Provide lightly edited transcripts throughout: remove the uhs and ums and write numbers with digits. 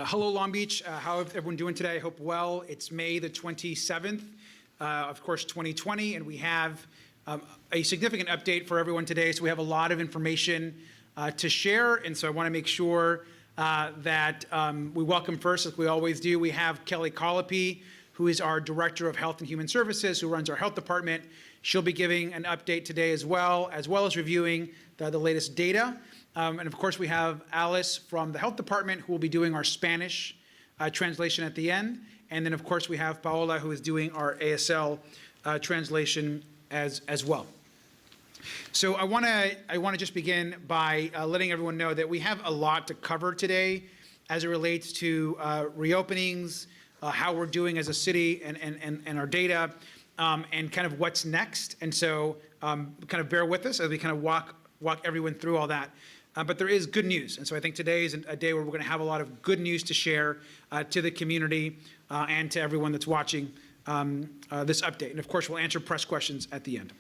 Hello, Long Beach. How is everyone doing today? I hope well. It's May the 27th, of course, 2020, and we have a significant update for everyone today. So we have a lot of information to share, and so I want to make sure that we welcome first, as we always do, we have Kelly Colopy, who is our Director of Health and Human Services, who runs our health department. She'll be giving an update today as well as reviewing the latest data. And of course, we have Alice from the health department, who will be doing our Spanish translation at the end. And then, of course, we have Paola, who is doing our ASL translation as well. So I want to just begin by letting everyone know that we have a lot to cover today as it relates to reopenings, how we're doing as a city and our data, and kind of what's next. And so kind of bear with us as we kind of walk everyone through all that. But there is good news. And so I think today is a day where we're going to have a lot of good news to share to the community and to everyone that's watching this update. And of course, we'll answer press questions at the end.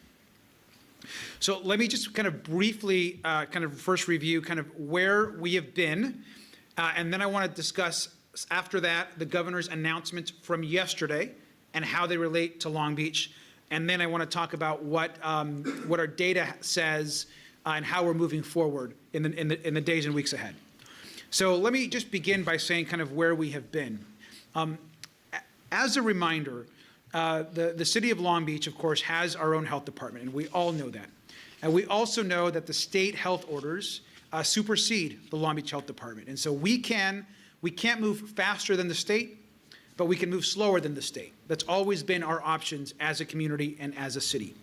So let me just kind of briefly kind of first review kind of where we have been. And then I want to discuss after that the governor's announcements from yesterday and how they relate to Long Beach. And then I want to talk about what our data says and how we're moving forward in the days and weeks ahead. So let me just begin by saying kind of where we have been. As a reminder, the city of Long Beach, of course, has our own health department, and we all know that. And we also know that the state health orders supersede the Long Beach Health Department. And so we can't move faster than the state, but we can move slower than the state. That's always been our options as a community and as a city.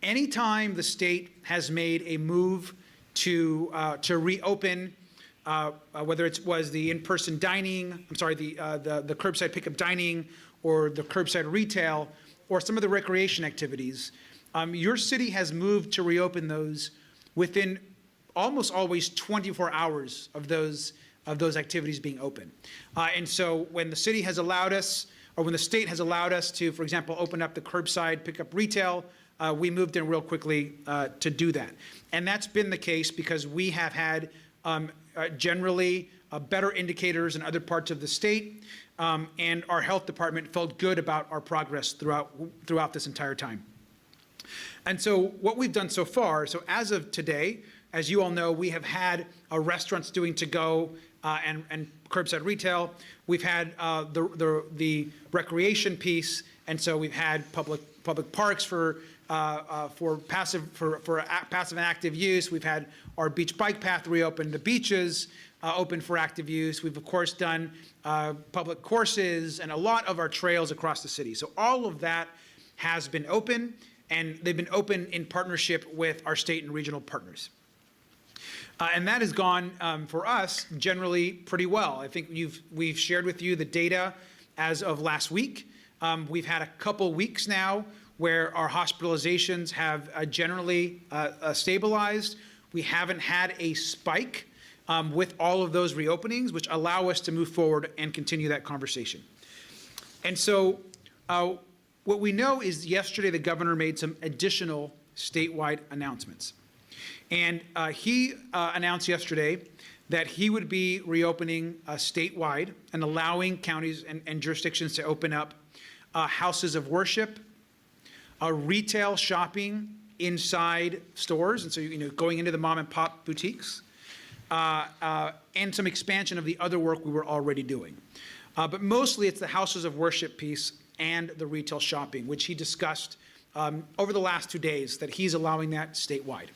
Anytime the state has made a move to reopen, whether it was the in-person dining, the curbside pickup dining, or the curbside retail, or some of the recreation activities, your city has moved to reopen those within almost always 24 hours of those activities being open. And so when the city has allowed us, or when the state has allowed us to, for example, open up the curbside pickup retail, we moved in real quickly to do that. And that's been the case because we have had generally better indicators in other parts of the state, and our health department felt good about our progress throughout this entire time. And so what we've done so far, so as of today, as you all know, we have had restaurants doing to-go and curbside retail. We've had the recreation piece, and so we've had public parks for passive and active use. We've had our beach bike path reopened, the beaches open for active use. We've of course done public courses and a lot of our trails across the city. So all of that has been open, and they've been open in partnership with our state and regional partners. And that has gone, for us, generally pretty well. I think we've shared with you the data as of last week. We've had a couple weeks now where our hospitalizations have generally stabilized. We haven't had a spike with all of those reopenings, which allow us to move forward and continue that conversation. And so what we know is yesterday the governor made some additional statewide announcements. And he announced yesterday that he would be reopening statewide and allowing counties and jurisdictions to open up houses of worship, retail shopping inside stores, and so going into the mom and pop boutiques, and some expansion of the other work we were already doing. But mostly it's the houses of worship piece and the retail shopping, which he discussed over the last 2 days, that he's allowing that statewide.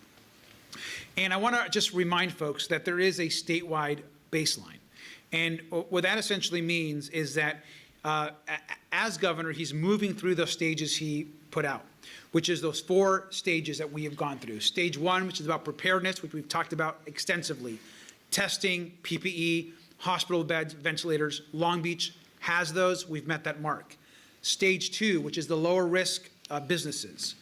And I want to just remind folks that there is a statewide baseline. And what that essentially means is that as governor, he's moving through the stages he put out, which is those 4 stages that we have gone through. Stage 1, which is about preparedness, which we've talked about extensively. Testing, PPE, hospital beds, ventilators. Long Beach has those. We've met that mark. Stage 2, which is the lower risk businesses.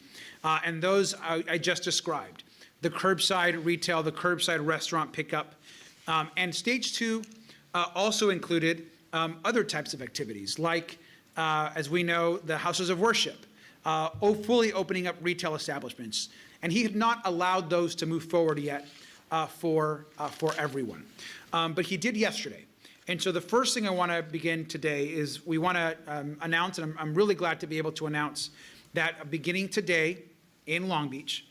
And those I just described. The curbside retail, the curbside restaurant pickup. And stage 2 also included other types of activities, like, as we know, the houses of worship, fully opening up retail establishments. And he had not allowed those to move forward yet for everyone. But he did yesterday. And so the first thing I want to begin today is we want to announce, and I'm really glad to be able to announce that beginning today in Long Beach,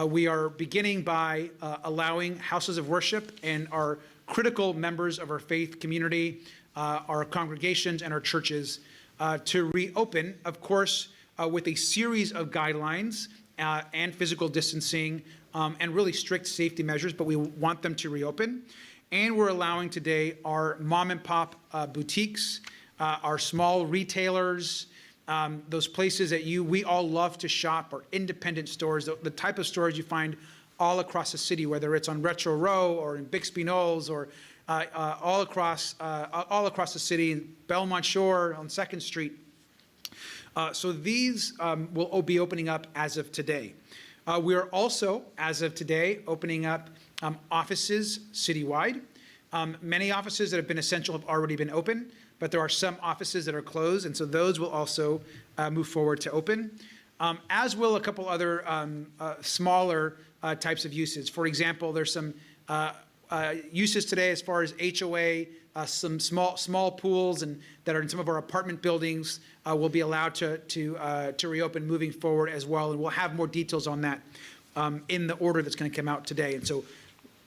we are beginning by allowing houses of worship and our critical members of our faith community, our congregations and our churches to reopen, of course, with a series of guidelines and physical distancing and really strict safety measures, but we want them to reopen. And we're allowing today our mom and pop boutiques, our small retailers, those places that we all love to shop, our independent stores, the type of stores you find all across the city, whether it's on Retro Row or in Bixby Knolls or all across the city, in Belmont Shore, on 2nd Street. So these will be opening up as of today. We are also, as of today, opening up offices citywide. Many offices that have been essential have already been open, but there are some offices that are closed, and so those will also move forward to open, as will a couple other smaller types of uses. For example, there's some uses today as far as HOA, some small pools and that are in some of our apartment buildings will be allowed to reopen moving forward as well, and we'll have more details on that in the order that's going to come out today. And so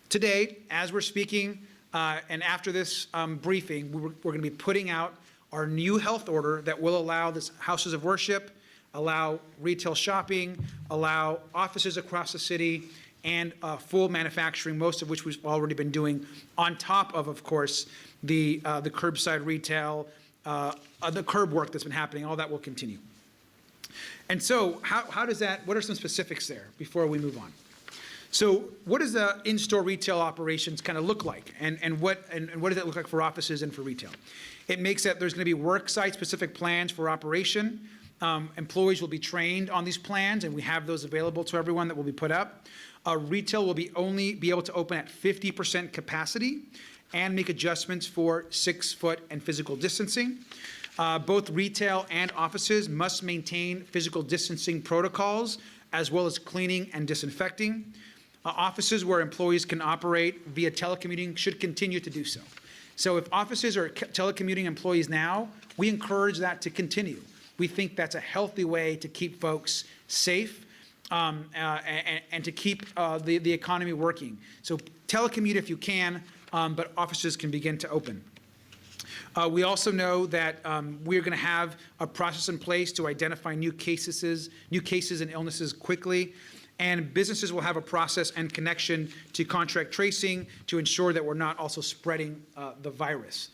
today, as we're speaking, and after this briefing, we're going to be putting out our new health order that will allow this houses of worship, allow retail shopping, allow offices across the city, and full manufacturing, most of which we've already been doing, on top of course, the curbside retail, the curb work that's been happening. All that will continue. And so how does that, what are some specifics there before we move on? So what does the in-store retail operations kind of look like? And what does it look like for offices and for retail? It makes that there's going to be work site specific plans for operation. Employees will be trained on these plans, and we have those available to everyone that will be put up. Retail will only be able to open at 50% capacity and make adjustments for 6-foot and physical distancing. Both retail and offices must maintain physical distancing protocols as well as cleaning and disinfecting. Offices where employees can operate via telecommuting should continue to do so. So if offices are telecommuting employees now, we encourage that to continue. We think that's a healthy way to keep folks safe and to keep the economy working. So telecommute if you can, but offices can begin to open. We also know that we're going to have a process in place to identify new cases and illnesses quickly, and businesses will have a process and connection to contract tracing to ensure that we're not also spreading the virus.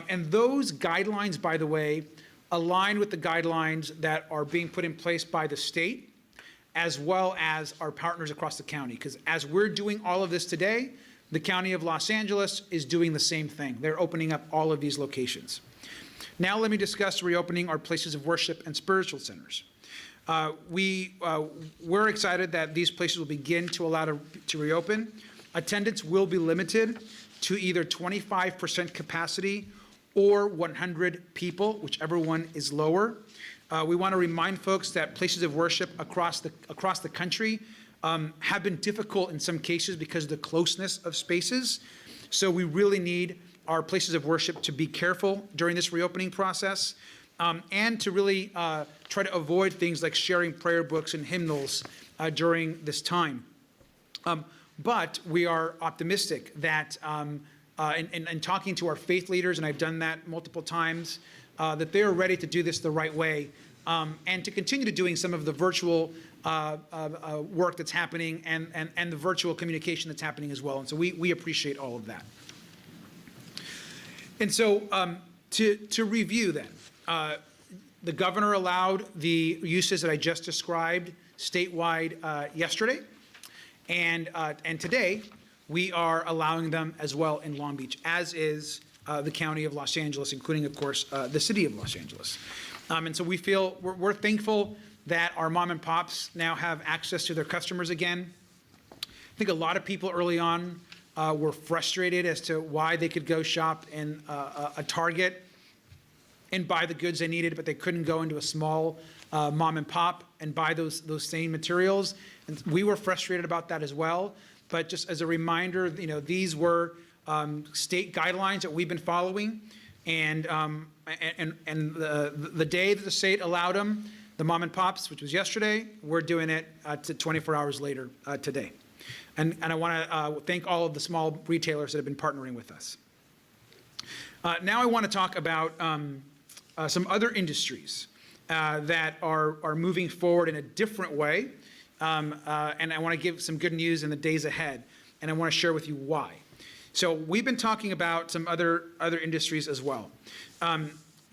And those guidelines, by the way, align with the guidelines that are being put in place by the state, as well as our partners across the county. Because as we're doing all of this today, the County of Los Angeles is doing the same thing. They're opening up all of these locations. Now let me discuss reopening our places of worship and spiritual centers. We're excited that these places will begin to allow to reopen. Attendance will be limited to either 25% capacity or 100 people, whichever one is lower. We want to remind folks that places of worship across the country have been difficult in some cases because of the closeness of spaces. So we really need our places of worship to be careful during this reopening process and to really try to avoid things like sharing prayer books and hymnals during this time. But we are optimistic that in talking to our faith leaders, and I've done that multiple times, that they are ready to do this the right way and to continue to doing some of the virtual work that's happening and the virtual communication that's happening as well. And so we appreciate all of that. And so to review then, the governor allowed the uses that I just described statewide yesterday, and today we are allowing them as well in Long Beach, as is the County of Los Angeles, including, of course, the City of Los Angeles. And so we're thankful that our mom and pops now have access to their customers again. I think a lot of people early on were frustrated as to why they could go shop in a Target and buy the goods they needed, but they couldn't go into a small mom and pop and buy those same materials. And we were frustrated about that as well. But just as a reminder, these were state guidelines that we've been following. And the day that the state allowed them, the mom and pops, which was yesterday, we're doing it to 24 hours later today. And I want to thank all of the small retailers that have been partnering with us. Now I want to talk about some other industries that are moving forward in a different way. And I want to give some good news in the days ahead. And I want to share with you why. So we've been talking about some other industries as well.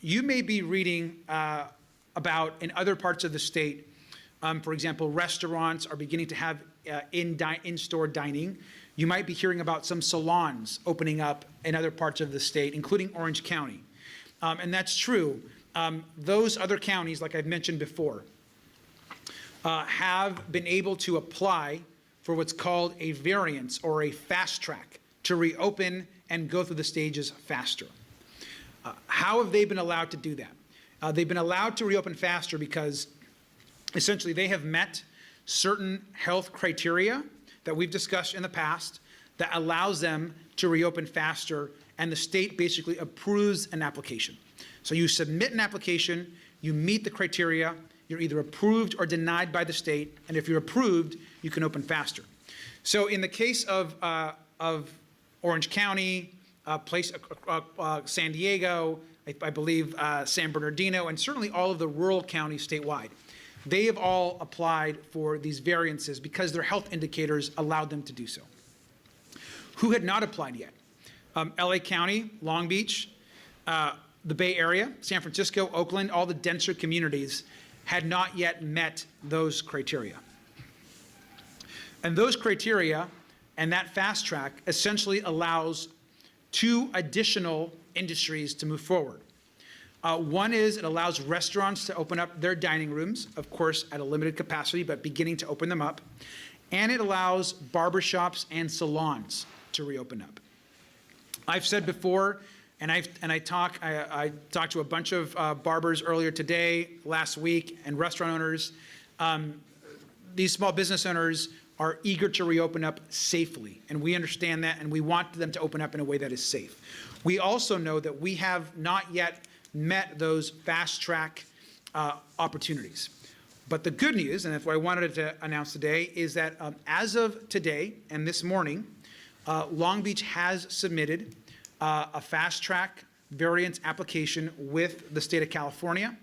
You may be reading about in other parts of the state, for example, restaurants are beginning to have in-store dining. You might be hearing about some salons opening up in other parts of the state, including Orange County. And that's true. Those other counties, like I've mentioned before, have been able to apply for what's called a variance or a fast track to reopen and go through the stages faster. How have they been allowed to do that? They've been allowed to reopen faster because essentially they have met certain health criteria that we've discussed in the past that allows them to reopen faster, and the state basically approves an application. So you submit an application, you meet the criteria, you're either approved or denied by the state, and if you're approved, you can open faster. So in the case of Orange County, San Diego, I believe San Bernardino, and certainly all of the rural counties statewide, they have all applied for these variances because their health indicators allowed them to do so. Who had not applied yet? LA County, Long Beach, the Bay Area, San Francisco, Oakland, all the denser communities had not yet met those criteria. And those criteria and that fast track essentially allows 2 additional industries to move forward. One is it allows restaurants to open up their dining rooms, of course at a limited capacity, but beginning to open them up. And it allows barbershops and salons to reopen up. I've said before, and I talked to a bunch of barbers earlier today, last week, and restaurant owners. These small business owners are eager to reopen up safely, and we understand that, and we want them to open up in a way that is safe. We also know that we have not yet met those fast-track opportunities. But the good news, and that's what I wanted to announce today, is that as of today and this morning, Long Beach has submitted a fast-track variance application with the state of California,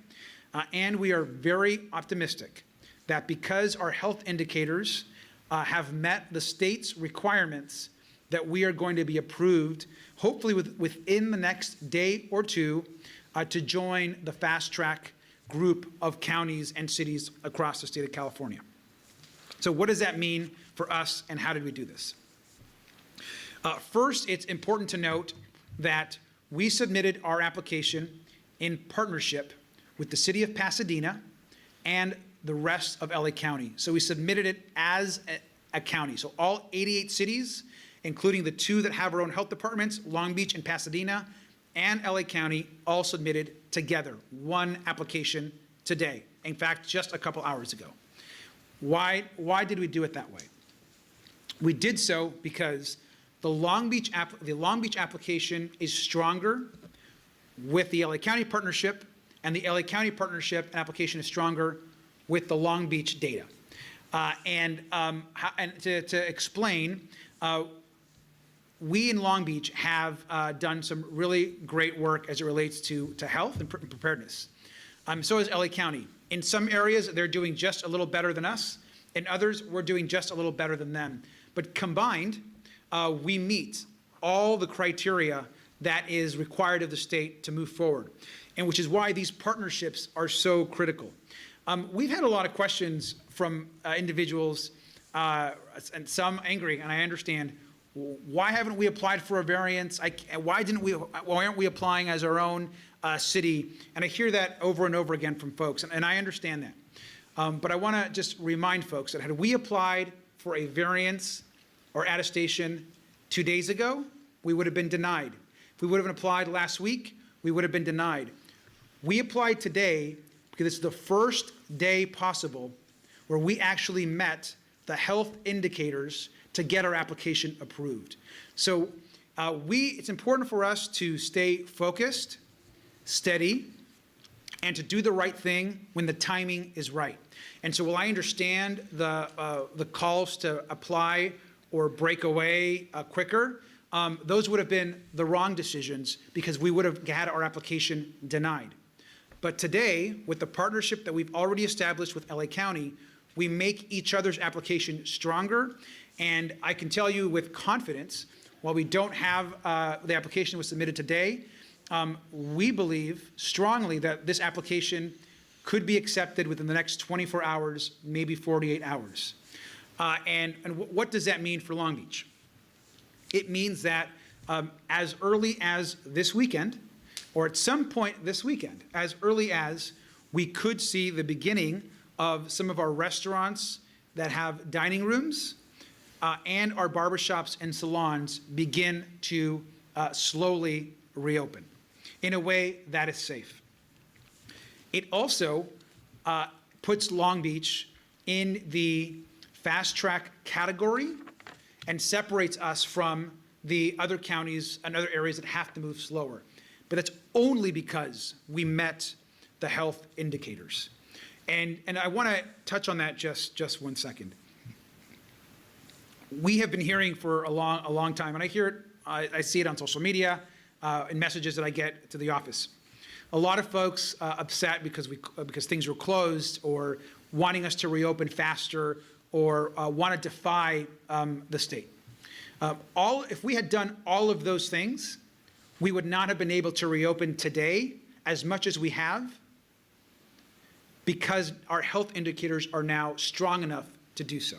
and we are very optimistic that because our health indicators have met the state's requirements, that we are going to be approved, hopefully within the next day or two, to join the fast-track group of counties and cities across the state of California. So what does that mean for us, and how did we do this? First, it's important to note that we submitted our application in partnership with the city of Pasadena and the rest of LA County. So we submitted it as a county. So all 88 cities, including the 2 that have our own health departments, Long Beach and Pasadena, and LA County, all submitted together, one application today. In fact, just a couple hours ago. Why did we do it that way? We did so because the Long Beach application is stronger with the LA County partnership, and the LA County partnership and application is stronger with the Long Beach data. And to explain, we in Long Beach have done some really great work as it relates to health and preparedness. So has LA County. In some areas, they're doing just a little better than us. In others, we're doing just a little better than them. But combined, we meet all the criteria that is required of the state to move forward, and which is why these partnerships are so critical. We've had a lot of questions from individuals, and some angry, and I understand. Why haven't we applied for a variance? Why aren't we applying as our own city? And I hear that over and over again from folks, and I understand that. But I want to just remind folks that had we applied for a variance or attestation 2 days ago, we would have been denied. If we would have applied last week, we would have been denied. We applied today because it's the first day possible where we actually met the health indicators to get our application approved. So It's important for us to stay focused, steady, and to do the right thing when the timing is right. And so while I understand the calls to apply or break away quicker, those would have been the wrong decisions because we would have had our application denied. But today, with the partnership that we've already established with LA County, we make each other's application stronger. And I can tell you with confidence, while we don't have the application was submitted today, we believe strongly that this application could be accepted within the next 24 hours, maybe 48 hours. And what does that mean for Long Beach? It means that as early as this weekend, or at some point this weekend, as early as we could see the beginning of some of our restaurants that have dining rooms and our barbershops and salons begin to slowly reopen in a way that is safe. It also puts Long Beach in the fast track category and separates us from the other counties and other areas that have to move slower. But that's only because we met the health indicators. And I want to touch on that just 1 second. We have been hearing for a long time, and I hear it, I see it on social media, in messages that I get to the office. A lot of folks upset because things were closed, or wanting us to reopen faster, or want to defy the state. If we had done all of those things, we would not have been able to reopen today as much as we have, because our health indicators are now strong enough to do so.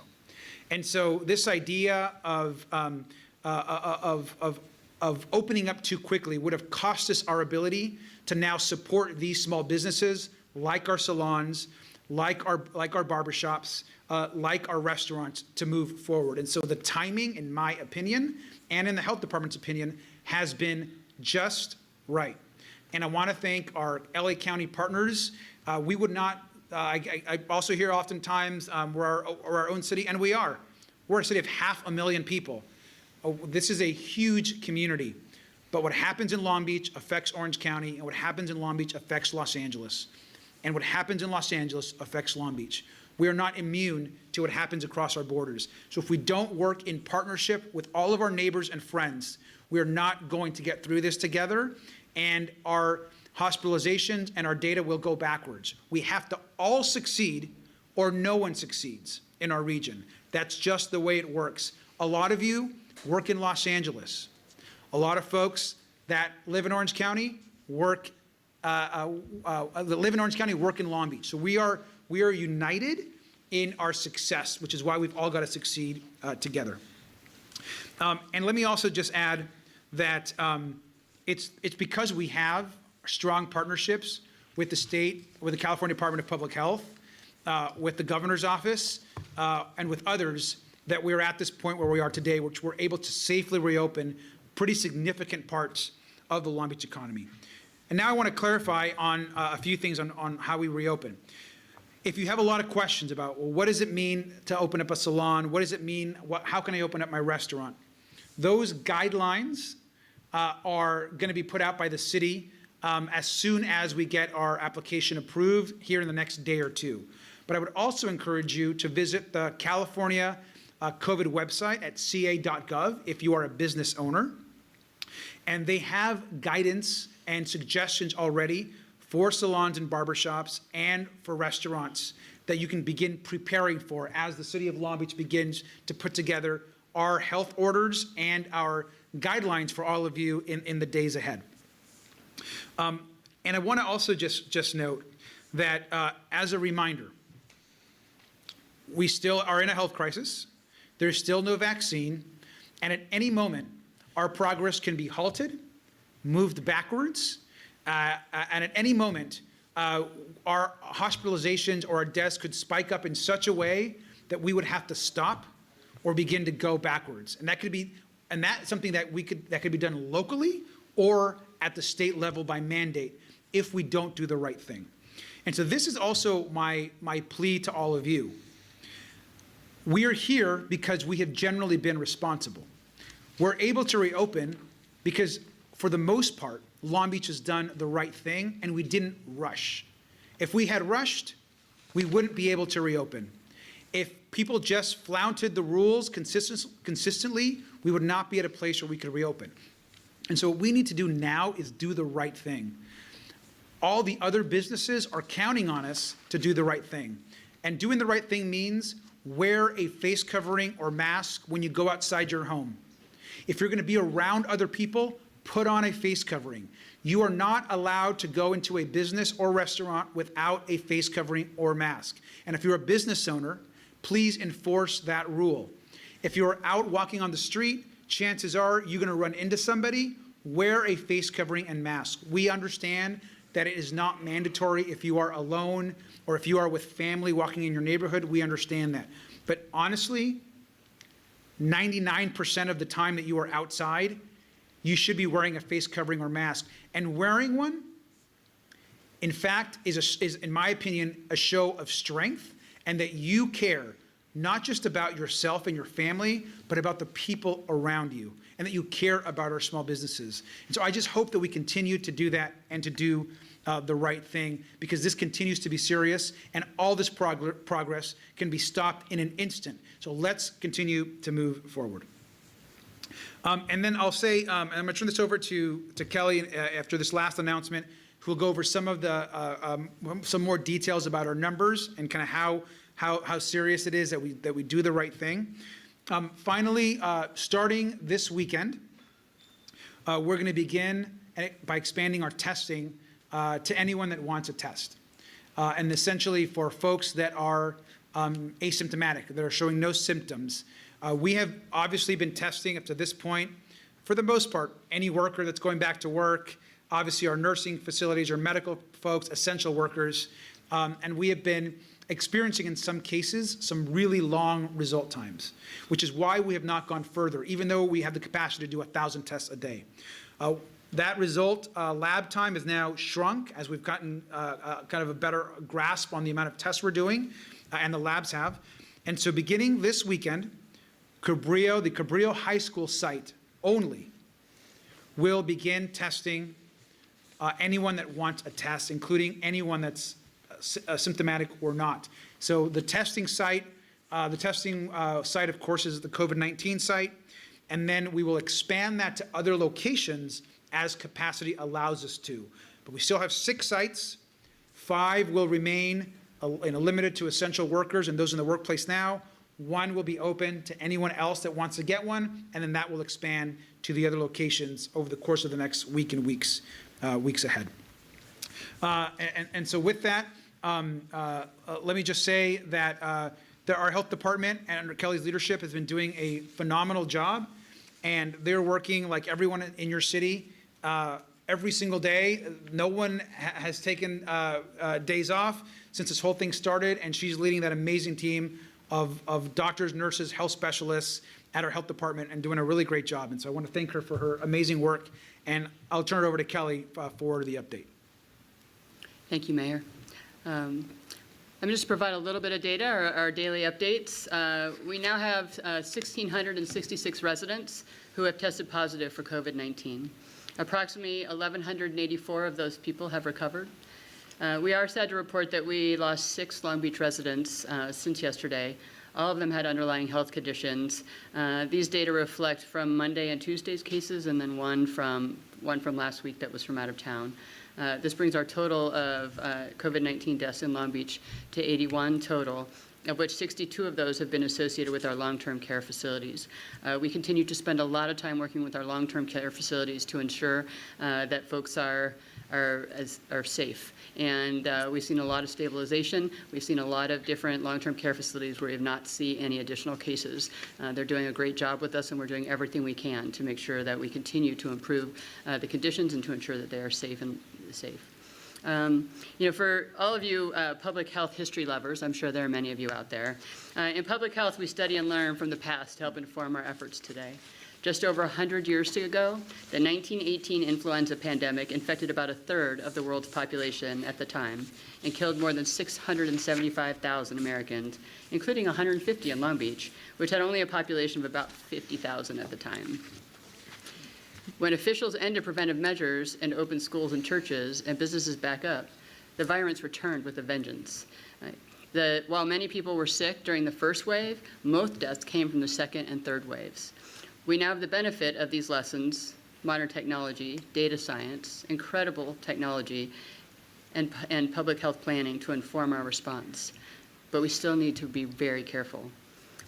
And so this idea of opening up too quickly would have cost us our ability to now support these small businesses, like our salons, like our barbershops, like our restaurants, to move forward. And so the timing, in my opinion, and in the health department's opinion, has been just right. And I want to thank our LA County partners. We would not, I also hear oftentimes we're our own city, and we're a city of 500,000 people. This is a huge community. But what happens in Long Beach affects Orange County, and what happens in Long Beach affects Los Angeles. And what happens in Los Angeles affects Long Beach. We are not immune to what happens across our borders. So if we don't work in partnership with all of our neighbors and friends, we are not going to get through this together, and our hospitalizations and our data will go backwards. We have to all succeed, or no one succeeds in our region. That's just the way it works. A lot of you work in Los Angeles. A lot of folks that live in Orange County work in Long Beach. So we are united in our success, which is why we've all got to succeed together. And let me also just add that it's because we have strong partnerships with the state, with the California Department of Public Health, with the governor's office, and with others, that we're at this point where we are today, which we're able to safely reopen pretty significant parts of the Long Beach economy. And now I want to clarify on a few things on how we reopen. If you have a lot of questions about, well, what does it mean to open up a salon? What does it mean? How can I open up my restaurant? Those guidelines are going to be put out by the city as soon as we get our application approved here in the next day or two. But I would also encourage you to visit the California COVID website at ca.gov if you are a business owner. And they have guidance and suggestions already for salons and barbershops and for restaurants that you can begin preparing for as the city of Long Beach begins to put together our health orders and our guidelines for all of you in the days ahead. And I want to also just note that as a reminder, we still are in a health crisis. There's still no vaccine, and at any moment, our progress can be halted, moved backwards, and at any moment, our hospitalizations or our deaths could spike up in such a way that we would have to stop or begin to go backwards. And that could be, and that's something that could be done locally or at the state level by mandate if we don't do the right thing. And so this is also my plea to all of you. We are here because we have generally been responsible. We're able to reopen because, for the most part, Long Beach has done the right thing, and we didn't rush. If we had rushed, we wouldn't be able to reopen. If people just flouted the rules consistently, we would not be at a place where we could reopen. And so what we need to do now is do the right thing. All the other businesses are counting on us to do the right thing. And doing the right thing means wear a face covering or mask when you go outside your home. If you're going to be around other people, put on a face covering. You are not allowed to go into a business or restaurant without a face covering or mask. And if you're a business owner, please enforce that rule. If you're out walking on the street, chances are you're going to run into somebody. Wear a face covering and mask. We understand that it is not mandatory if you are alone or if you are with family walking in your neighborhood. We understand that. But honestly, 99% of the time that you are outside, you should be wearing a face covering or mask. And wearing one, in fact, is in my opinion, a show of strength, and that you care not just about yourself and your family, but about the people around you, and that you care about our small businesses. And so I just hope that we continue to do that and to do the right thing, because this continues to be serious, and all this progress can be stopped in an instant. So let's continue to move forward. And then I'll say, and I'm going to turn this over to Kelly after this last announcement, who will go over some of the some more details about our numbers and kind of how serious it is that we do the right thing. Finally, starting this weekend, we're going to begin by expanding our testing to anyone that wants a test, and essentially for folks that are asymptomatic, that are showing no symptoms. We have obviously been testing up to this point, for the most part, any worker that's going back to work, obviously our nursing facilities, our medical folks, essential workers, and we have been experiencing in some cases some really long result times, which is why we have not gone further, even though we have the capacity to do 1,000 tests a day. That result lab time is now shrunk as we've gotten kind of a better grasp on the amount of tests we're doing, and the labs have. And so beginning this weekend, the Cabrillo High School site only will begin testing anyone that wants a test, including anyone that's symptomatic or not. So the testing site, of course, is the COVID-19 site, and then we will expand that to other locations as capacity allows us to. But we still have 6 sites. 5 will remain limited to essential workers and those in the workplace now. 1 will be open to anyone else that wants to get one, and then that will expand to the other locations over the course of the next week and weeks ahead. And so with that, let me just say that our health department, and under Kelly's leadership, has been doing a phenomenal job, and they're working like everyone in your city every single day. No one has taken days off since this whole thing started, and she's leading that amazing team of doctors, nurses, health specialists at our health department, and doing a really great job. And so I want to thank her for her amazing work, and I'll turn it over to Kelly for the update. Thank you, Mayor. I'm just to provide a little bit of data, our daily updates. We now have 1,666 residents who have tested positive for COVID-19. Approximately 1,184 of those people have recovered. We are sad to report that we lost 6 Long Beach residents since yesterday. All of them had underlying health conditions. These data reflect from Monday and Tuesday's cases, and then one from last week that was from out of town. This brings our total of COVID-19 deaths in Long Beach to 81 total, of which 62 of those have been associated with our long-term care facilities. We continue to spend a lot of time working with our long-term care facilities to ensure that folks are safe. And we've seen a lot of stabilization. We've seen a lot of different long-term care facilities where we have not seen any additional cases. They're doing a great job with us, and we're doing everything we can to make sure that we continue to improve the conditions and to ensure that they are safe and safe. For all of you public health history lovers, I'm sure there are many of you out there. In public health, we study and learn from the past to help inform our efforts today. Just over 100 years ago, the 1918 influenza pandemic infected about 1/3 of the world's population at the time and killed more than 675,000 Americans, including 150 in Long Beach, which had only a population of about 50,000 at the time. When officials ended preventive measures and opened schools and churches and businesses back up, the virus returned with a vengeance. While many people were sick during the first wave, most deaths came from the second and third waves. We now have the benefit of these lessons, modern technology, data science, incredible technology, and public health planning to inform our response. But we still need to be very careful.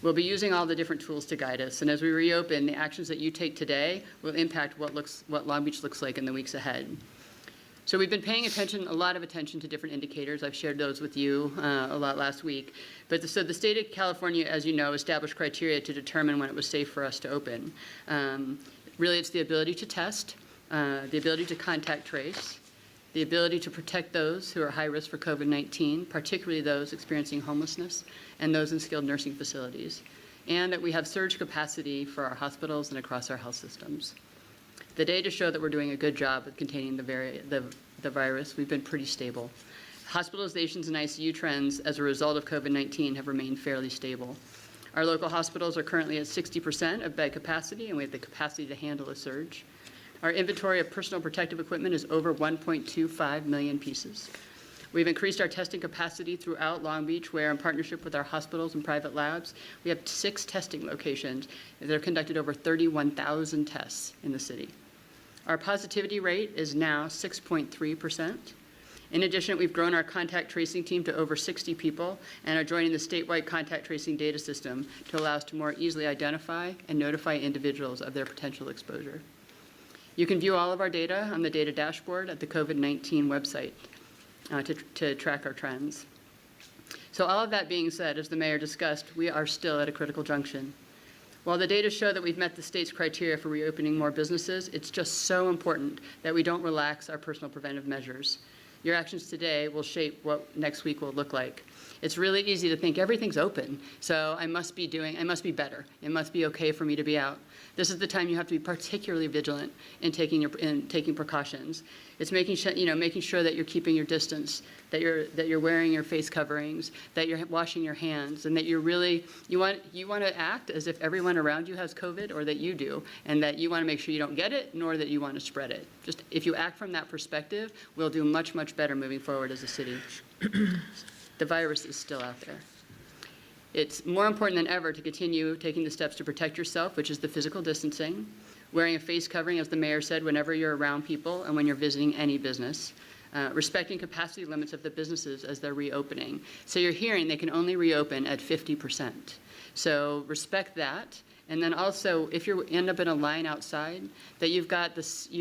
We'll be using all the different tools to guide us, and as we reopen, the actions that you take today will impact what Long Beach looks like in the weeks ahead. So we've been paying a lot of attention to different indicators. I've shared those with you a lot last week. So the state of California, as you know, established criteria to determine when it was safe for us to open. Really, it's the ability to test, the ability to contact trace, the ability to protect those who are high risk for COVID-19, particularly those experiencing homelessness and those in skilled nursing facilities, and that we have surge capacity for our hospitals and across our health systems. The data show that we're doing a good job of containing the virus. We've been pretty stable. Hospitalizations and ICU trends as a result of COVID-19 have remained fairly stable. Our local hospitals are currently at 60% of bed capacity, and we have the capacity to handle a surge. Our inventory of personal protective equipment is over 1.25 million pieces. We've increased our testing capacity throughout Long Beach, where in partnership with our hospitals and private labs, we have 6 testing locations that have conducted over 31,000 tests in the city. Our positivity rate is now 6.3%. In addition, we've grown our contact tracing team to over 60 people and are joining the statewide contact tracing data system to allow us to more easily identify and notify individuals of their potential exposure. You can view all of our data on the data dashboard at the COVID-19 website to track our trends. So all of that being said, as the mayor discussed, we are still at a critical junction. While the data show that we've met the state's criteria for reopening more businesses, it's just so important that we don't relax our personal preventive measures. Your actions today will shape what next week will look like. It's really easy to think everything's open, so I must be better. It must be okay for me to be out. This is the time you have to be particularly vigilant in taking precautions. It's making sure that you're keeping your distance, that you're wearing your face coverings, that you're washing your hands, and that you want to act as if everyone around you has COVID, or that you do, and that you want to make sure you don't get it, nor that you want to spread it. Just if you act from that perspective, we'll do much, much better moving forward as a city. The virus is still out there. It's more important than ever to continue taking the steps to protect yourself, which is the physical distancing, wearing a face covering, as the mayor said, whenever you're around people and when you're visiting any business, respecting capacity limits of the businesses as they're reopening. So you're hearing they can only reopen at 50%. So respect that. And then also, if you end up in a line outside, that you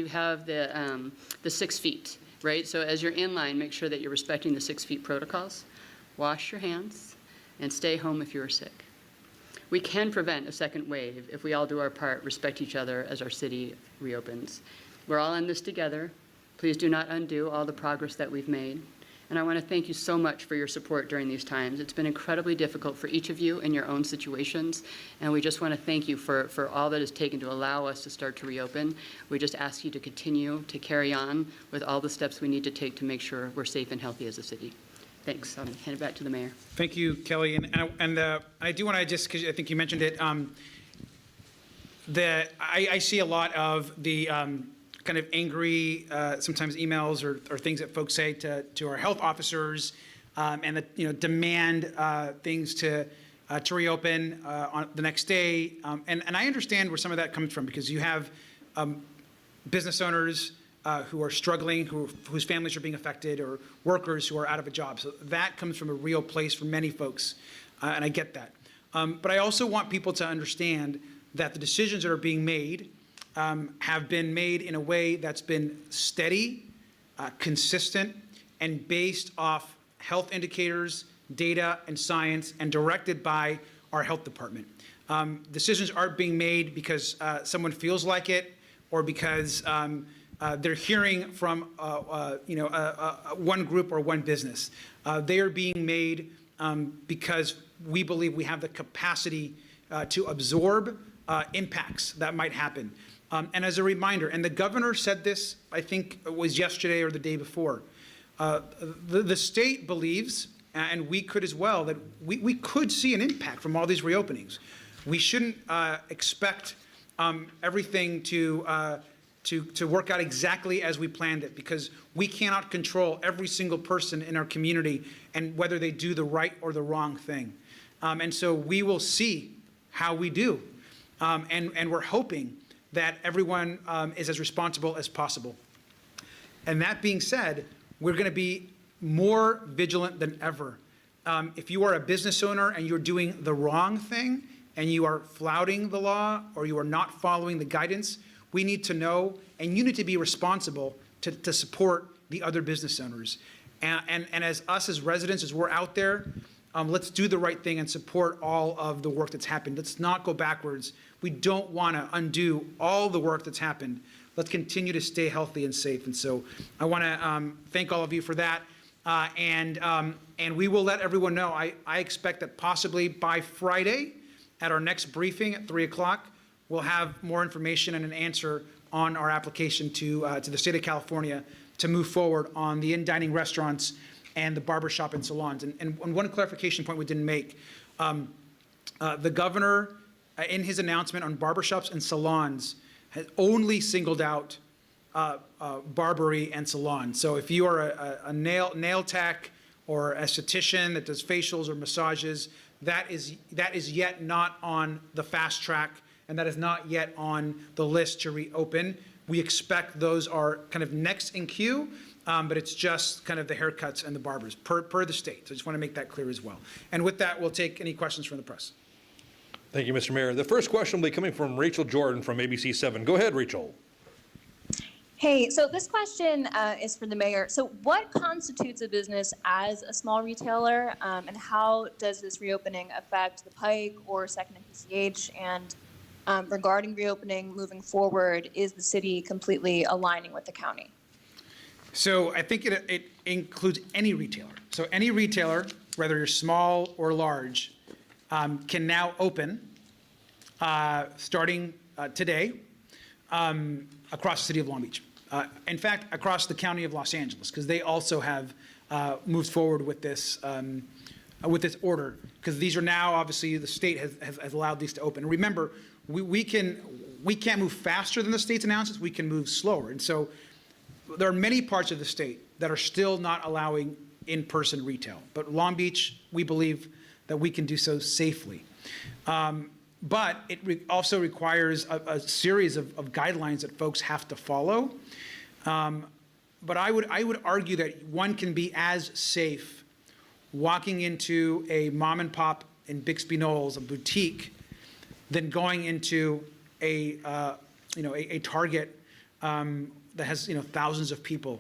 have the 6 feet, right? So as you're in line, make sure that you're respecting the 6 feet protocols. Wash your hands and stay home if you are sick. We can prevent a second wave if we all do our part, respect each other as our city reopens. We're all in this together. Please do not undo all the progress that we've made. And I want to thank you so much for your support during these times. It's been incredibly difficult for each of you in your own situations, and we just want to thank you for all that is taken to allow us to start to reopen. We just ask you to continue to carry on with all the steps we need to take to make sure we're safe and healthy as a city. Thanks. I'll hand it back to the mayor. Thank you, Kelly. And I do want to just, because I think you mentioned it, I see a lot of the kind of angry, sometimes emails or things that folks say to our health officers, and that demand things to reopen on the next day. And I understand where some of that comes from, because you have business owners who are struggling, whose families are being affected, or workers who are out of a job. So that comes from a real place for many folks, and I get that. But I also want people to understand that the decisions that are being made have been made in a way that's been steady, consistent, and based off health indicators, data, and science, and directed by our health department. Decisions aren't being made because someone feels like it, or because they're hearing from one group or one business. They are being made because we believe we have the capacity to absorb impacts that might happen. And as a reminder, and the governor said this, I think it was yesterday or the day before, the state believes, and we could as well, that we could see an impact from all these reopenings. We shouldn't expect everything to to work out exactly as we planned it, because we cannot control every single person in our community and whether they do the right or the wrong thing. And so we will see how we do. And we're hoping that everyone is as responsible as possible. And that being said, we're going to be more vigilant than ever. If you are a business owner and you're doing the wrong thing and you are flouting the law or you are not following the guidance, we need to know, and you need to be responsible to support the other business owners. And as us as residents, as we're out there, let's do the right thing and support all of the work that's happened. Let's not go backwards. We don't want to undo all the work that's happened. Let's continue to stay healthy and safe. And so I want to thank all of you for that. And we will let everyone know. I expect that possibly by Friday at our next briefing at 3 o'clock, we'll have more information and an answer on our application to the state of California to move forward on the in-dining restaurants and the barbershop and salons. And one clarification point we didn't make, the governor, in his announcement on barbershops and salons, has only singled out barbery and salons. So if you are a nail tech or a esthetician that does facials or massages, that is yet not on the fast track, and that is not yet on the list to reopen. We expect those are kind of next in queue, but it's just kind of the haircuts and the barbers per the state. So I just want to make that clear as well. And with that, we'll take any questions from the press. Thank you, Mr. Mayor. The first question will be coming from Rachel Jordan from ABC 7. Go ahead, Rachel. Hey, so this question is for the mayor. So what constitutes a business as a small retailer, and how does this reopening affect the Pike or Second and PCH? And regarding reopening moving forward, is the city completely aligning with the county? So I think it includes any retailer. So any retailer, whether you're small or large, can now open starting today across the city of Long Beach. In fact, across the county of Los Angeles, because they also have moved forward with this order, because these are now, obviously, the state has allowed these to open. And remember, we can't move faster than the state's announcements, we can move slower. And so there are many parts of the state that are still not allowing in-person retail. But Long Beach, we believe that we can do so safely. But it also requires a series of guidelines that folks have to follow. But I would argue that one can be as safe walking into a mom and pop in Bixby Knolls, a boutique, than going into a Target that has thousands of people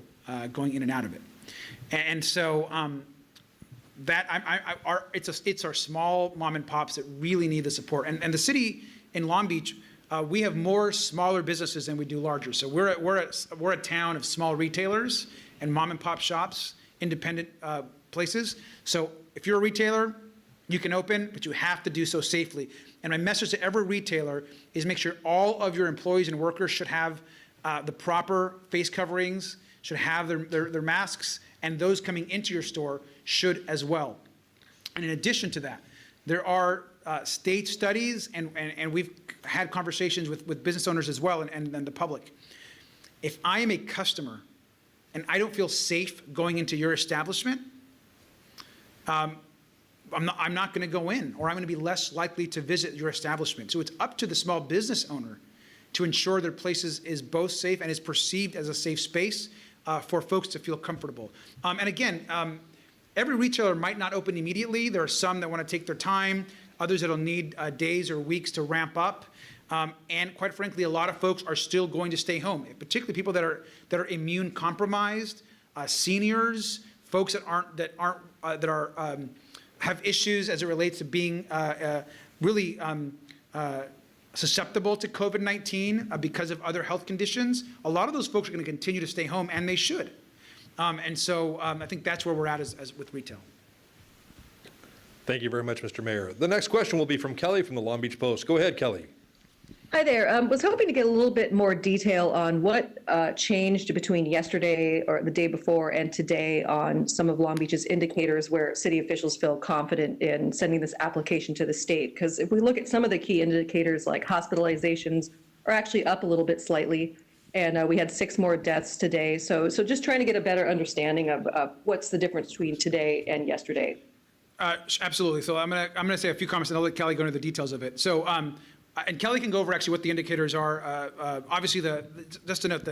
going in and out of it. And so it's our small mom and pops that really need the support. And the city in Long Beach, we have more smaller businesses than we do larger. So we're a town of small retailers and mom and pop shops, independent places. So if you're a retailer, you can open, but you have to do so safely. And my message to every retailer is make sure all of your employees and workers should have the proper face coverings, should have their masks, and those coming into your store should as well. And in addition to that, there are state studies, and we've had conversations with business owners as well and the public. If I am a customer and I don't feel safe going into your establishment, I'm not going to go in, or I'm going to be less likely to visit your establishment. So it's up to the small business owner to ensure their place is both safe and is perceived as a safe space for folks to feel comfortable. And again, every retailer might not open immediately. There are some that want to take their time, others that'll need days or weeks to ramp up. And quite frankly, a lot of folks are still going to stay home, particularly people that are immune compromised, seniors, folks that have issues as it relates to being really susceptible to COVID-19 because of other health conditions. A lot of those folks are going to continue to stay home, and they should. And so I think that's where we're at as with retail. Thank you very much, Mr. Mayor. The next question will be from Kelly from the Long Beach Post. Go ahead, Kelly. Hi there. Was hoping to get a little bit more detail on what changed between yesterday or the day before and today on some of Long Beach's indicators where city officials feel confident in sending this application to the state. Because if we look at some of the key indicators like hospitalizations are actually up a little bit slightly, and we had 6 more deaths today. So just trying to get a better understanding of what's the difference between today and yesterday. Absolutely. So I'm gonna say a few comments, and I'll let Kelly go into the details of it. So, and Kelly can go over actually what the indicators are. Obviously, just to note,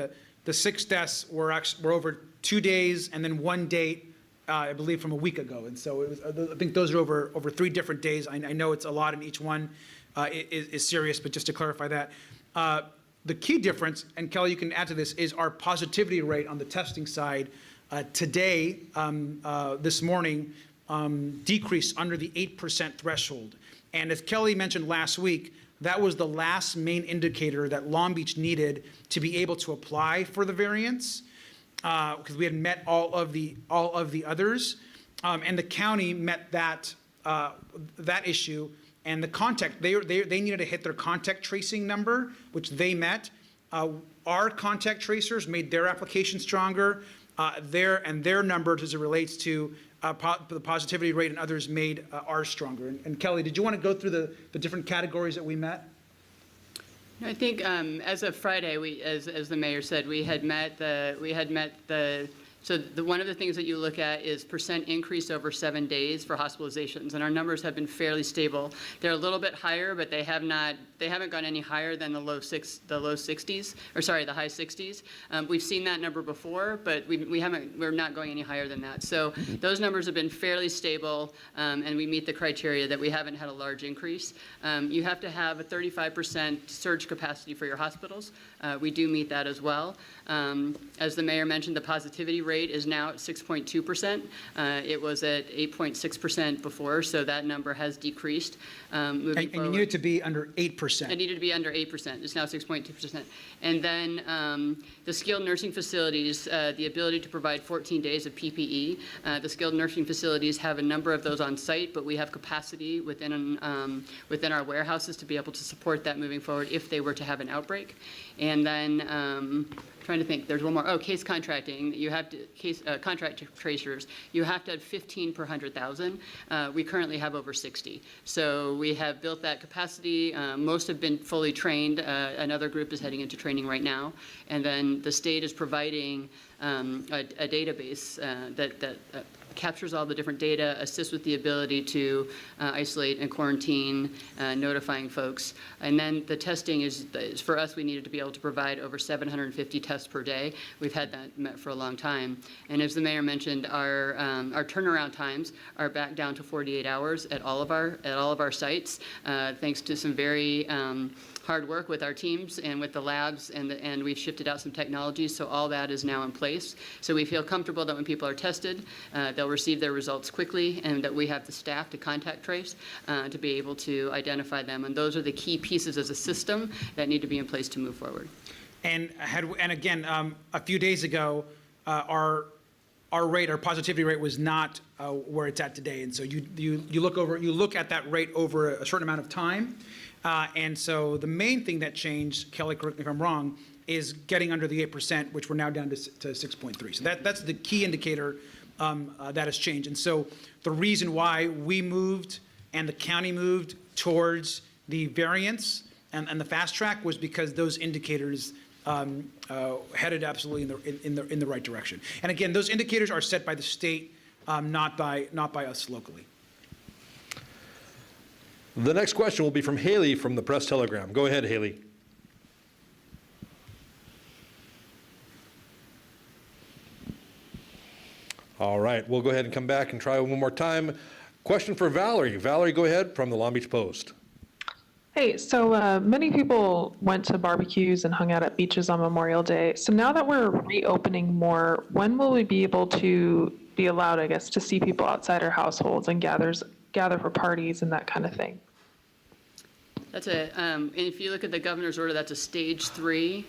the 6 deaths were over 2 days and then 1 date, I believe, from a week ago. And so it was, I think those are over 3 different days. I know it's a lot, and each one is serious, but just to clarify that. The key difference, and Kelly, you can add to this, is our positivity rate on the testing side. Today, this morning, decreased under the 8% threshold. And as Kelly mentioned last week, that was the last main indicator that Long Beach needed to be able to apply for the variance, because we had met all of the others, and the county met that issue. And the contact, they needed to hit their contact tracing number, which they met. Our contact tracers made their application stronger. Their numbers as it relates to the positivity rate and others made ours stronger. And Kelly, did you want to go through the different categories that we met? I think as of Friday, as the mayor said, we had met the. So one of the things that you look at is percent increase over 7 days for hospitalizations, and our numbers have been fairly stable. They're a little bit higher, but they haven't gone any higher than the high 60s. We've seen that number before, but we're not going any higher than that. So those numbers have been fairly stable, and we meet the criteria that we haven't had a large increase. You have to have a 35% surge capacity for your hospitals. We do meet that as well. As the mayor mentioned, the positivity rate is now at 6.2%. It was at 8.6% before, so that number has decreased. And you need it to be under 8%. It needed to be under 8%. It's now 6.2%. And then the skilled nursing facilities, the ability to provide 14 days of PPE. The skilled nursing facilities have a number of those on site, but we have capacity within our warehouses to be able to support that moving forward if they were to have an outbreak. And then trying to think, there's one more. Oh, case contracting. You have to contract tracers. You have to have 15 per 100,000. We currently have over 60. So we have built that capacity. Most have been fully trained. Another group is heading into training right now. And then the state is providing a database that captures all the different data, assists with the ability to isolate and quarantine, notifying folks. And then the testing is for us, we needed to be able to provide over 750 tests per day. We've had that met for a long time. And as the mayor mentioned, our turnaround times are back down to 48 hours at all of our sites, thanks to some very hard work with our teams and with the labs, and we've shifted out some technologies, so all that is now in place. So we feel comfortable that when people are tested, they'll receive their results quickly, and that we have the staff to contact trace to be able to identify them. And those are the key pieces as a system that need to be in place to move forward. And again, a few days ago, our positivity rate was not where it's at today. And so you look at that rate over a certain amount of time. And so the main thing that changed, Kelly, correct me if I'm wrong, is getting under the 8%, which we're now down to 6.3. So that's the key indicator that has changed. And so the reason why we moved and the county moved towards the variance and the fast track was because those indicators headed absolutely in the right direction. And again, those indicators are set by the state, not by us locally. The next question will be from Haley from the Press Telegram. Go ahead, Haley. All right, we'll go ahead and come back and try one more time. Question for Valerie. Valerie, go ahead, from the Long Beach Post. Hey, so many people went to barbecues and hung out at beaches on Memorial Day. So now that we're reopening more, when will we be able to be allowed, I guess, to see people outside our households and gather for parties and that kind of thing? That's and if you look at the governor's order, that's a stage 3.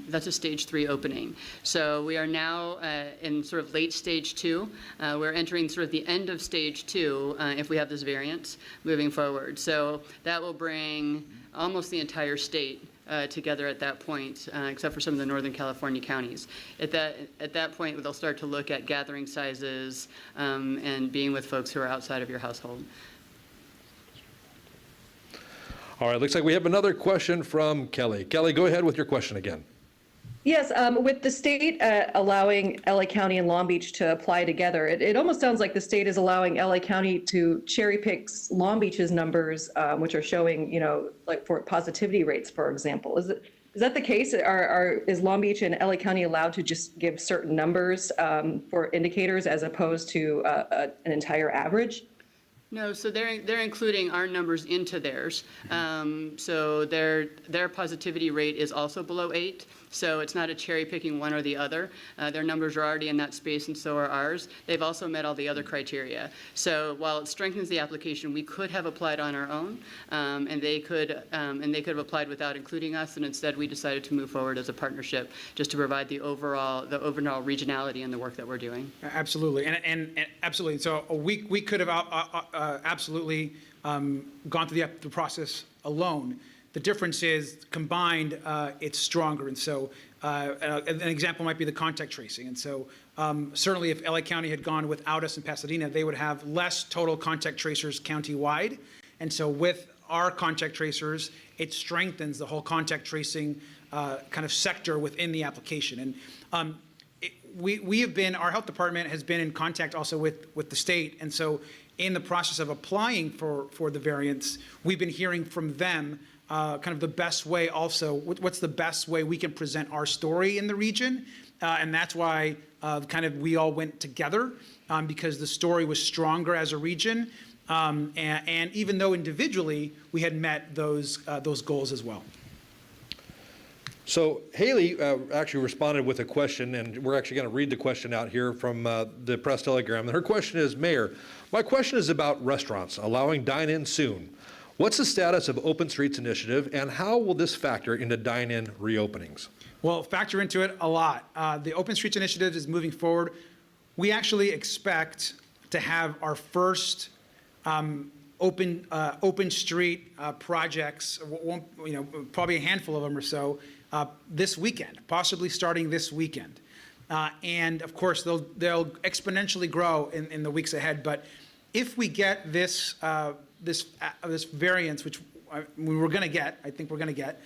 That's a stage 3 opening. So we are now in sort of late stage 2. We're entering sort of the end of stage 2 if we have this variance moving forward. So that will bring almost the entire state together at that point, except for some of the Northern California counties. At that point, they'll start to look at gathering sizes and being with folks who are outside of your household. All right, looks like we have another question from Kelly. Kelly, go ahead with your question again. Yes, with the state allowing LA County and Long Beach to apply together, it almost sounds like the state is allowing LA County to cherry pick Long Beach's numbers, which are showing, like for positivity rates, for example. Is that the case? Is Long Beach and LA County allowed to just give certain numbers for indicators as opposed to an entire average? No, so they're including our numbers into theirs. So their positivity rate is also below 8. So it's not a cherry picking one or the other. Their numbers are already in that space, and so are ours. They've also met all the other criteria. So while it strengthens the application, we could have applied on our own, and they could have applied without including us. And instead, we decided to move forward as a partnership, just to provide the overall regionality in the work that we're doing. Absolutely, and absolutely. So we could have absolutely gone through the process alone. The difference is combined, it's stronger. And so an example might be the contact tracing. And so certainly if LA County had gone without us in Pasadena, they would have less total contact tracers countywide. And so with our contact tracers, it strengthens the whole contact tracing kind of sector within the application. And our health department has been in contact also with the state. And so in the process of applying for the variance, we've been hearing from them kind of the best way also, what's the best way we can present our story in the region. And that's why kind of we all went together because the story was stronger as a region. And even though individually we had met those goals as well. So Haley actually responded with a question, and we're actually going to read the question out here from the press telegram. And her question is, Mayor, my question is about restaurants allowing dine-in soon. What's the status of Open Streets Initiative, and how will this factor into dine-in reopenings? Well, factor into it a lot. The Open Streets Initiative is moving forward. We actually expect to have our first open street projects, probably a handful of them or so, this weekend, possibly starting this weekend. And of course, they'll exponentially grow in the weeks ahead. But if we get this variance, which we're going to get, I think we're going to get,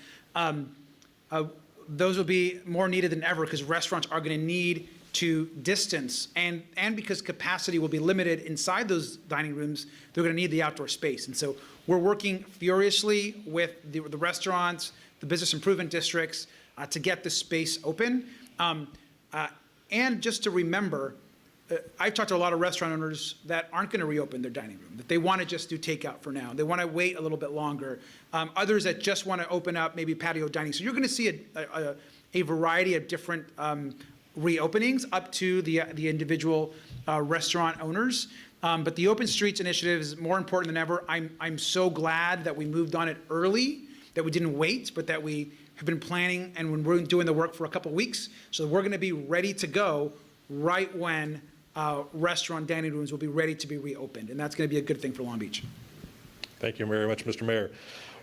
those will be more needed than ever because restaurants are going to need to distance, and because capacity will be limited inside those dining rooms, they're going to need the outdoor space. And so we're working furiously with the restaurants, the business improvement districts to get the space open. And just to remember, I've talked to a lot of restaurant owners that aren't going to reopen their dining room, that they want to just do takeout for now. They want to wait a little bit longer. Others that just want to open up maybe patio dining. So you're going to see a variety of different reopenings up to the individual restaurant owners. But the Open Streets Initiative is more important than ever. I'm so glad that we moved on it early, that we didn't wait, but that we have been planning and we're doing the work for a couple of weeks. So we're going to be ready to go right when restaurant dining rooms will be ready to be reopened. And that's going to be a good thing for Long Beach. Thank you very much, Mr. Mayor.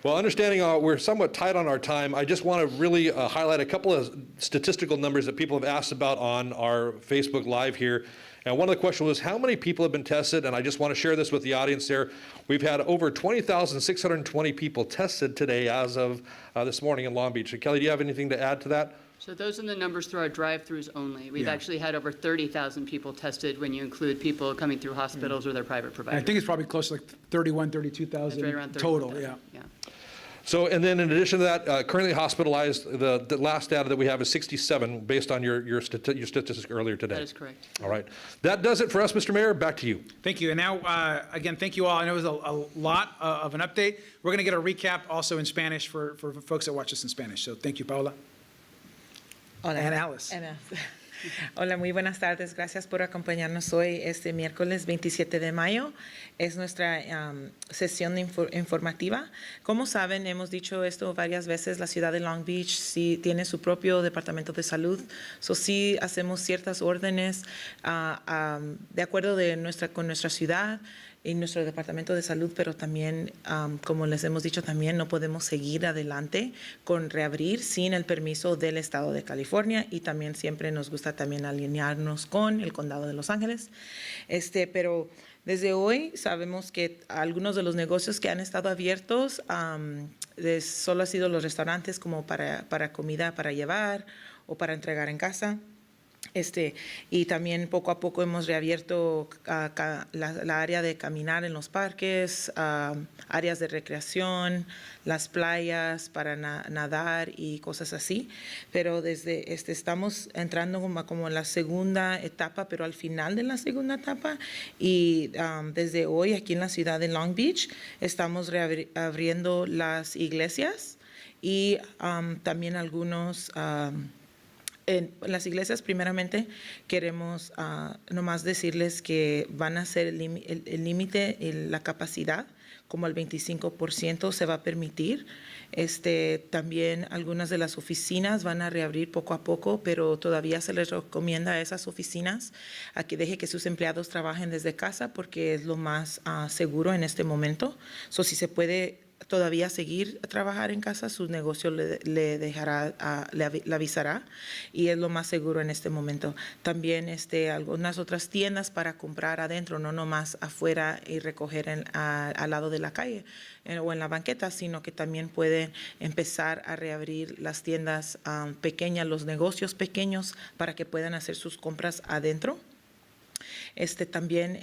Well, understanding we're somewhat tight on our time, I just want to really highlight a couple of statistical numbers that people have asked about on our Facebook Live here. And one of the questions was, how many people have been tested? And I just want to share this with the audience there. We've had over 20,620 people tested today as of this morning in Long Beach. So Kelly, do you have anything to add to that? So those are the numbers through our drive-throughs only. We've actually had over 30,000 people tested when you include people coming through hospitals or their private providers. I think it's probably close to like 32,000 It's right around total. 31,000. Yeah. So, and then in addition to that, currently hospitalized, the last data that we have is 67, based on your statistics earlier today. That is correct. All right. That does it for us, Mr. Mayor. Back to you. Thank you. And now, again, thank you all. I know it was a lot of an update. We're going to get a recap also in Spanish for folks that watch us in Spanish. So thank you, Paola. Hola. And Alice. Hola, muy buenas tardes. Gracias por acompañarnos hoy, este miércoles 27 de mayo. Es nuestra sesión informativa. Como saben, hemos dicho esto varias veces, la ciudad de Long Beach sí tiene su propio departamento de salud. So sí hacemos ciertas órdenes de acuerdo con nuestra ciudad y nuestro departamento de salud, pero también, como les hemos dicho, también no podemos seguir adelante con reabrir sin el permiso del Estado de California, y también siempre nos gusta también alinearnos con el Condado de Los Ángeles. Pero desde hoy sabemos que algunos de los negocios que han estado abiertos solo han sido los restaurantes como para comida para llevar, o para entregar en casa. Y también poco a poco hemos reabierto la área de caminar en los parques, áreas de recreación, las playas para nadar y cosas así. Pero desde estamos entrando como en la segunda etapa, pero al final de la segunda etapa. Y desde hoy aquí en la ciudad de Long Beach estamos reabriendo las iglesias y también algunos... En las iglesias, primeramente, queremos nomás decirles que van a ser el límite, la capacidad, como el 25% se va a permitir. También algunas de las oficinas van a reabrir poco a poco, pero todavía se les recomienda a esas oficinas a que deje que sus empleados trabajen desde casa porque es lo más seguro en este momento. Si se puede todavía seguir a trabajar en casa, su negocio le dejará, le avisará y es lo más seguro en este momento. También algunas otras tiendas para comprar adentro, no nomás afuera y recoger al lado de la calle o en la banqueta, sino que también pueden empezar a reabrir las tiendas pequeñas, los negocios pequeños para que puedan hacer sus compras adentro. También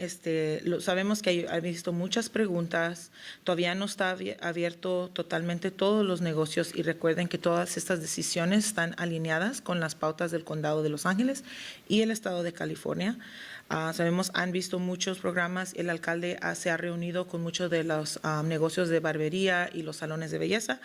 sabemos que hay visto muchas preguntas, todavía no está abierto totalmente todos los negocios y recuerden que todas estas decisiones están alineadas con las pautas del Condado de Los Ángeles y el Estado de California. Sabemos, han visto muchos programas, el alcalde se ha reunido con muchos de los negocios de barbería y los salones de belleza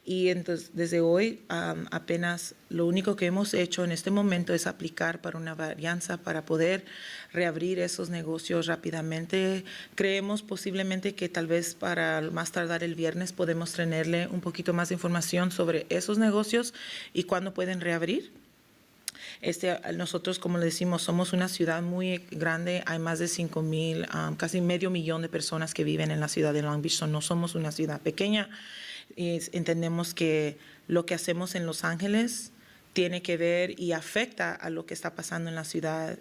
y entonces desde hoy apenas lo único que hemos hecho en este momento es aplicar para una varianza para poder reabrir esos negocios rápidamente. Creemos posiblemente que tal vez para más tardar el viernes podemos tenerle un poquito más de información sobre esos negocios y cuándo pueden reabrir. Nosotros, como le decimos, somos una ciudad muy grande, hay más de 5,000, casi 500,000 de personas que viven en la ciudad de Long Beach, no somos una ciudad pequeña. Y entendemos que lo que hacemos en Los Ángeles tiene que ver y afecta a lo que está pasando en la ciudad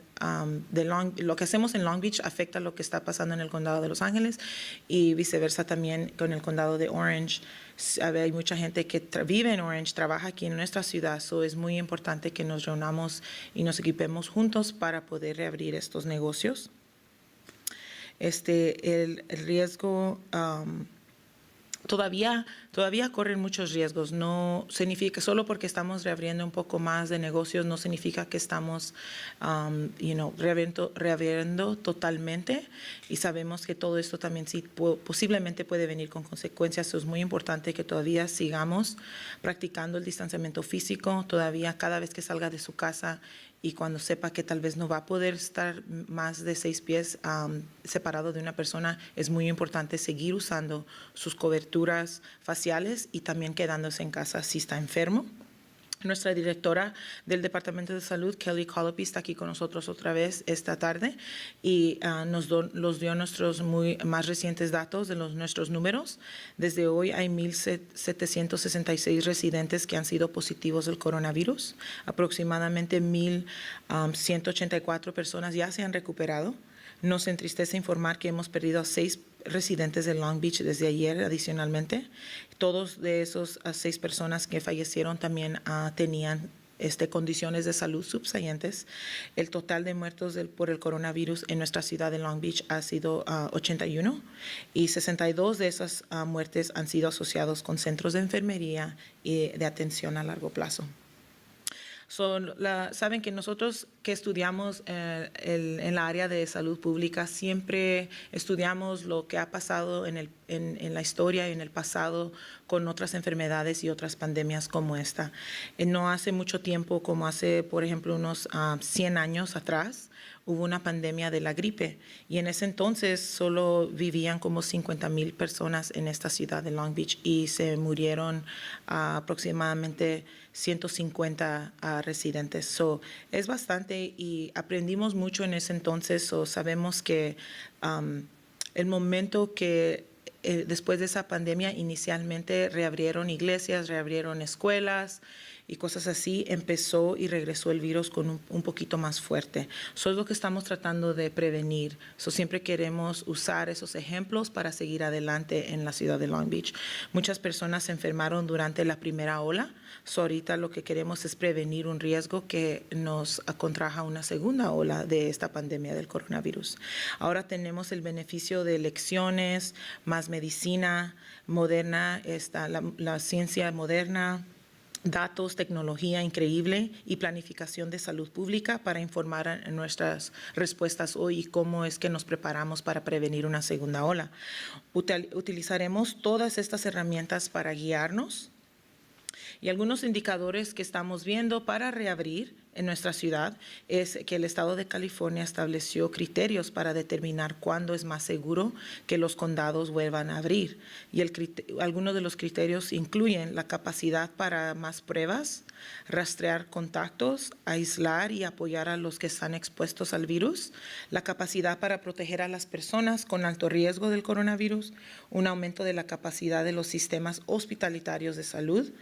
lo que hacemos en Long Beach afecta a lo que está pasando en el condado de Los Ángeles y viceversa también con el condado de Orange. Hay mucha gente que vive en Orange, trabaja aquí en nuestra ciudad, es muy importante que nos reunamos y nos equipemos juntos para poder reabrir estos negocios. El riesgo... Todavía corren muchos riesgos. No significa, solo porque estamos reabriendo un poco más de negocios, no significa que estamos reabriendo totalmente. Y sabemos que todo esto también sí posiblemente puede venir con consecuencias. Es muy importante que todavía sigamos practicando el distanciamiento físico. Todavía cada vez que salga de su casa y cuando sepa que tal vez no va a poder estar más de 6 pies separado de una persona, es muy importante seguir usando sus coberturas faciales y también quedándose en casa si está enfermo. Nuestra directora del Departamento de Salud, Kelly Colopy, está aquí con nosotros otra vez esta tarde y nos dio nuestros más recientes datos de nuestros números. Desde hoy hay 1,766 residentes que han sido positivos del coronavirus. Aproximadamente 1,184 personas ya se han recuperado. Nos entristece informar que hemos perdido a 6 residentes de Long Beach desde ayer adicionalmente. Todos de esos 6 personas que fallecieron también tenían condiciones de salud subsiguientes. El total de muertos por el coronavirus en nuestra ciudad de Long Beach ha sido 81 y 62 de esas muertes han sido asociados con centros de enfermería y de atención a largo plazo. Saben que nosotros que estudiamos en la área de salud pública siempre estudiamos lo que ha pasado en la historia y en el pasado con otras enfermedades y otras pandemias como esta. No hace mucho tiempo, como hace, por ejemplo, unos 100 años atrás, hubo una pandemia de la gripe y en ese entonces solo vivían como 50,000 personas en esta ciudad de Long Beach y se murieron aproximadamente 150 residentes. Es bastante y aprendimos mucho en ese entonces. Sabemos que el momento que después de esa pandemia inicialmente reabrieron iglesias, reabrieron escuelas y cosas así, empezó y regresó el virus con un poquito más fuerte. Eso es lo que estamos tratando de prevenir. Siempre queremos usar esos ejemplos para seguir adelante en la ciudad de Long Beach. Muchas personas se enfermaron durante la primera ola. Ahorita lo que queremos es prevenir un riesgo que nos contraja una segunda ola de esta pandemia del coronavirus. Ahora tenemos el beneficio de elecciones, más medicina moderna, la ciencia moderna, datos, tecnología increíble y planificación de salud pública para informar en nuestras respuestas hoy y cómo es que nos preparamos para prevenir una segunda ola. Utilizaremos todas estas herramientas para guiarnos y algunos indicadores que estamos viendo para reabrir en nuestra ciudad es que el Estado de California estableció criterios para determinar cuándo es más seguro que los condados vuelvan a abrir. Y algunos de los criterios incluyen la capacidad para más pruebas, rastrear contactos, aislar y apoyar a los que están expuestos al virus, la capacidad para proteger a las personas con alto riesgo del coronavirus, un aumento de la capacidad de los sistemas hospitalarios de salud,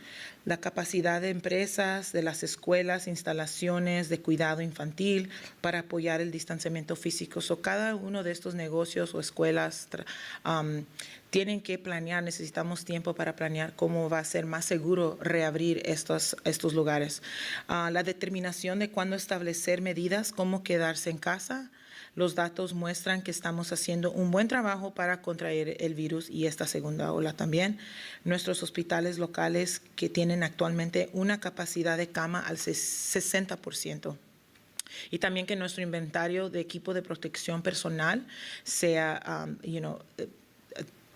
la capacidad de empresas, de las escuelas, instalaciones de cuidado infantil para apoyar el distanciamiento físico. Cada uno de estos negocios o escuelas tienen que planear, necesitamos tiempo para planear cómo va a ser más seguro reabrir estos lugares. La determinación de cuándo establecer medidas, cómo quedarse en casa. Los datos muestran que estamos haciendo un buen trabajo para contraer el virus y esta segunda ola también. Nuestros hospitales locales que tienen actualmente una capacidad de cama al 60%. Y también que nuestro inventario de equipo de protección personal sea,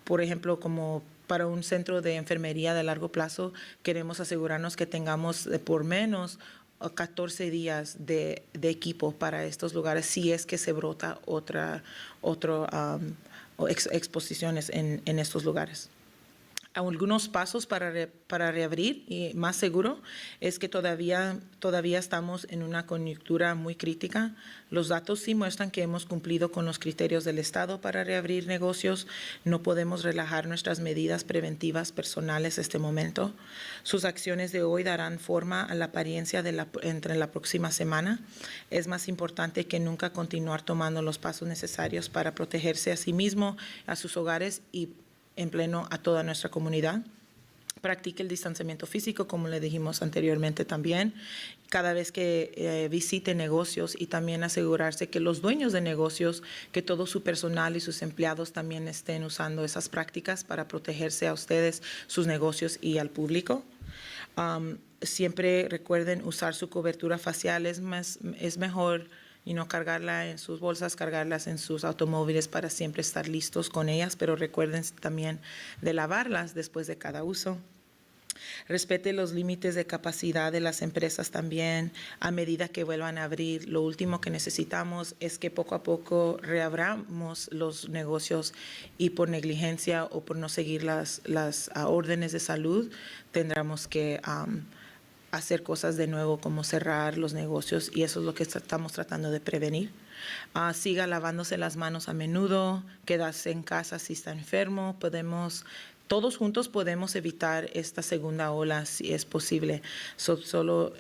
por ejemplo, como para un centro de enfermería de largo plazo, queremos asegurarnos que tengamos por menos 14 días de equipo para estos lugares si es que se brota exposiciones en estos lugares. Algunos pasos para reabrir y más seguro es que todavía estamos en una coyuntura muy crítica. Los datos sí muestran que hemos cumplido con los criterios del Estado para reabrir negocios. No podemos relajar nuestras medidas preventivas personales en este momento. Sus acciones de hoy darán forma a la apariencia entre la próxima semana. Es más importante que nunca continuar tomando los pasos necesarios para protegerse a sí mismo, a sus hogares y en pleno a toda nuestra comunidad. Practique el distanciamiento físico, como le dijimos anteriormente también, cada vez que visite negocios y también asegurarse que los dueños de negocios, que todo su personal y sus empleados también estén usando esas prácticas para protegerse a ustedes, sus negocios y al público. Siempre recuerden usar su cobertura facial, es mejor cargarla en sus bolsas, cargarlas en sus automóviles para siempre estar listos con ellas, pero recuerden también de lavarlas después de cada uso. Respete los límites de capacidad de las empresas también a medida que vuelvan a abrir. Lo último que necesitamos es que poco a poco reabramos los negocios y por negligencia o por no seguir las órdenes de salud tendremos que hacer cosas de nuevo como cerrar los negocios y eso es lo que estamos tratando de prevenir. Siga lavándose las manos a menudo, quedarse en casa si está enfermo. Todos juntos podemos evitar esta segunda ola si es posible. Solo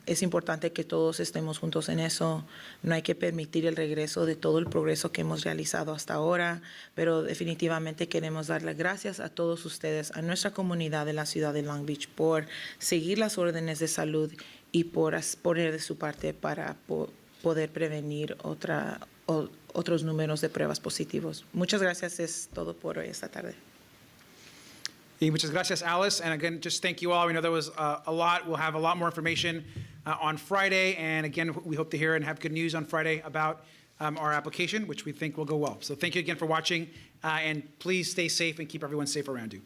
es importante que todos estemos juntos en eso. No hay que permitir el regreso de todo el progreso que hemos realizado hasta ahora, pero definitivamente queremos darle gracias a todos ustedes, a nuestra comunidad de la ciudad de Long Beach por seguir las órdenes de salud y por poner de su parte para poder prevenir otros números de pruebas positivos. Muchas gracias, es todo por hoy esta tarde. Y muchas gracias, Alice. And again, just thank you all. We know there was a lot. We'll have a lot more information on Friday. And again, we hope to hear and have good news on Friday about our application, which we think will go well. So thank you again for watching. And please stay safe and keep everyone safe around you.